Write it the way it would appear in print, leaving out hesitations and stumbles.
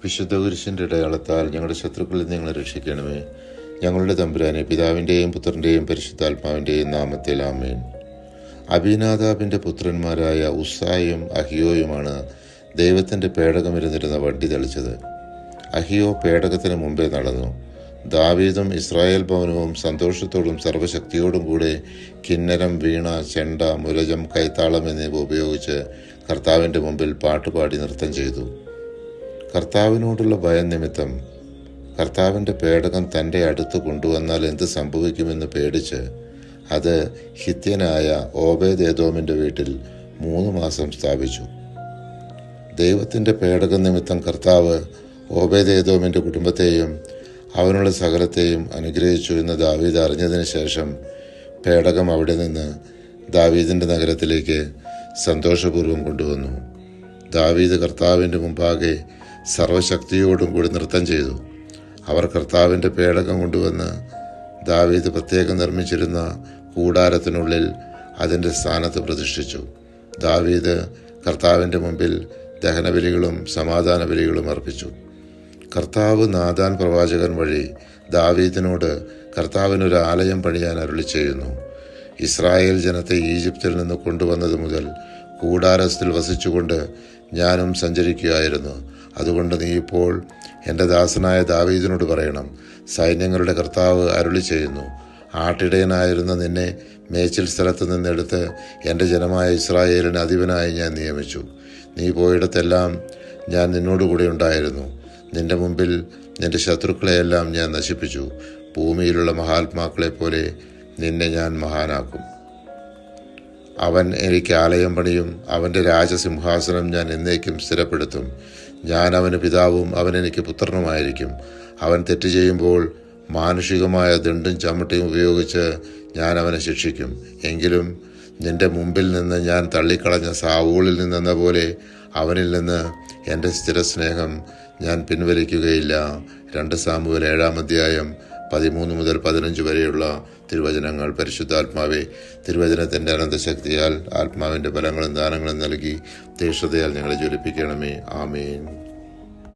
വിശുദ്ധ കുരിശിൻ്റെ അടയാളത്താൽ ഞങ്ങളുടെ ശത്രുക്കളിൽ നിന്ന് ഞങ്ങളെ രക്ഷിക്കണമേ. ഞങ്ങളുടെ തമ്പുരാനെ, പിതാവിൻ്റെയും പുത്രൻ്റെയും പരിശുദ്ധാത്മാവിൻ്റെയും നാമത്തിൽ ആമേൻ. അബീനാദാബിൻ്റെ പുത്രന്മാരായ ഉസ്സായും അഹിയോയുമാണ് ദൈവത്തിൻ്റെ പേടകമിരുന്നിരുന്ന വണ്ടി തെളിച്ചത്. അഹിയോ പേടകത്തിന് മുമ്പേ നടന്നു. ദാവീദും ഇസ്രായേൽ ഭവനവും സന്തോഷത്തോടും സർവശക്തിയോടും കൂടെ കിന്നരം, വീണ, ചെണ്ട, മുരജം, കൈത്താളം എന്നിവ ഉപയോഗിച്ച് കർത്താവിൻ്റെ മുമ്പിൽ പാട്ടുപാടി നൃത്തം ചെയ്തു. കർത്താവിനോടുള്ള ഭയം നിമിത്തം കർത്താവിൻ്റെ പേടകം തൻ്റെ അടുത്ത് കൊണ്ടുവന്നാൽ എന്ത് സംഭവിക്കുമെന്ന് പേടിച്ച് അത് ഹിത്യനായ ഓബേദ്-ഏദോമിൻ്റെ വീട്ടിൽ 3 മാസം സ്ഥാപിച്ചു. ദൈവത്തിൻ്റെ പേടകം നിമിത്തം കർത്താവ് ഓബേദ്-ഏദോമിൻ്റെ കുടുംബത്തെയും അവനുള്ള സകലത്തെയും അനുഗ്രഹിച്ചു എന്ന് ദാവീദ് അറിഞ്ഞതിന് ശേഷം പേടകം അവിടെ നിന്ന് ദാവീദിൻ്റെ നഗരത്തിലേക്ക് സന്തോഷപൂർവ്വം കൊണ്ടുവന്നു. ദാവീദ് കർത്താവിൻ്റെ മുമ്പാകെ സർവശക്തിയോടും കൂടി നൃത്തം ചെയ്തു. അവർ കർത്താവിൻ്റെ പേടകം കൊണ്ടുവന്ന് ദാവീദ് പ്രത്യേകം നിർമ്മിച്ചിരുന്ന കൂടാരത്തിനുള്ളിൽ അതിൻ്റെ സ്ഥാനത്ത് പ്രതിഷ്ഠിച്ചു. ദാവീദ് കർത്താവിൻ്റെ മുമ്പിൽ ദഹനബലികളും സമാധാന ബലികളും അർപ്പിച്ചു. കർത്താവ് നാഥാൻ പ്രവാചകൻ വഴി ദാവീദിനോട് കർത്താവിനൊരു ആലയം പണിയാൻ അരുളി ചെയ്യുന്നു. ഇസ്രായേൽ ജനത്തെ ഈജിപ്തിൽ നിന്ന് കൊണ്ടുവന്നത് മുതൽ കൂടാരത്തിൽ വസിച്ചുകൊണ്ട് ഞാനും സഞ്ചരിക്കുകയായിരുന്നു. അതുകൊണ്ട് നീ ഇപ്പോൾ എൻ്റെ ദാസനായ ദാവീദിനോട് പറയണം, സൈന്യങ്ങളുടെ കർത്താവ് അരുളി ചെയ്യുന്നു, ആട്ടിടയനായിരുന്ന നിന്നെ മേച്ചിൽ സ്ഥലത്ത് നിന്നെടുത്ത് എൻ്റെ ജനമായ ഇസ്രായേലിന് അധിപനായി ഞാൻ നിയമിച്ചു. നീ പോയിടത്തെല്ലാം ഞാൻ നിന്നോടുകൂടി ഉണ്ടായിരുന്നു. നിന്റെ മുമ്പിൽ നിന്റെ ശത്രുക്കളെയെല്ലാം ഞാൻ നശിപ്പിച്ചു. ഭൂമിയിലുള്ള മഹാത്മാക്കളെപ്പോലെ നിന്നെ ഞാൻ മഹാനാക്കും. അവൻ എനിക്ക് ആലയം പണിയും. അവൻ്റെ രാജസിംഹാസനം ഞാൻ എന്നേക്കും സ്ഥിരപ്പെടുത്തും. ഞാൻ അവന് പിതാവും അവൻ എനിക്ക് പുത്രനുമായിരിക്കും. അവൻ തെറ്റ് ചെയ്യുമ്പോൾ മാനുഷികമായ ദണ്ടും ചമ്മട്ടിയും ഉപയോഗിച്ച് ഞാൻ അവനെ ശിക്ഷിക്കും. എങ്കിലും നിന്റെ മുമ്പിൽ നിന്ന് ഞാൻ തള്ളിക്കളഞ്ഞ സാവൂളിൽ നിന്നെന്ന പോലെ അവനിൽ നിന്ന് എൻ്റെ സ്ഥിരസ്നേഹം ഞാൻ പിൻവലിക്കുകയില്ല. 2 സാമുവേൽ 7-ാം 13 മുതൽ 15 വരെയുള്ള തിരുവചനങ്ങൾ. പരിശുദ്ധാത്മാവെ, തിരുവചനത്തിൻ്റെ അനന്തശക്തിയാൽ ആത്മാവിൻ്റെ ഫലങ്ങളും ദാനങ്ങളും നൽകി തീക്ഷ്ണതയാൽ ഞങ്ങളെ ജ്വലിപ്പിക്കണമേ. ആമേൻ.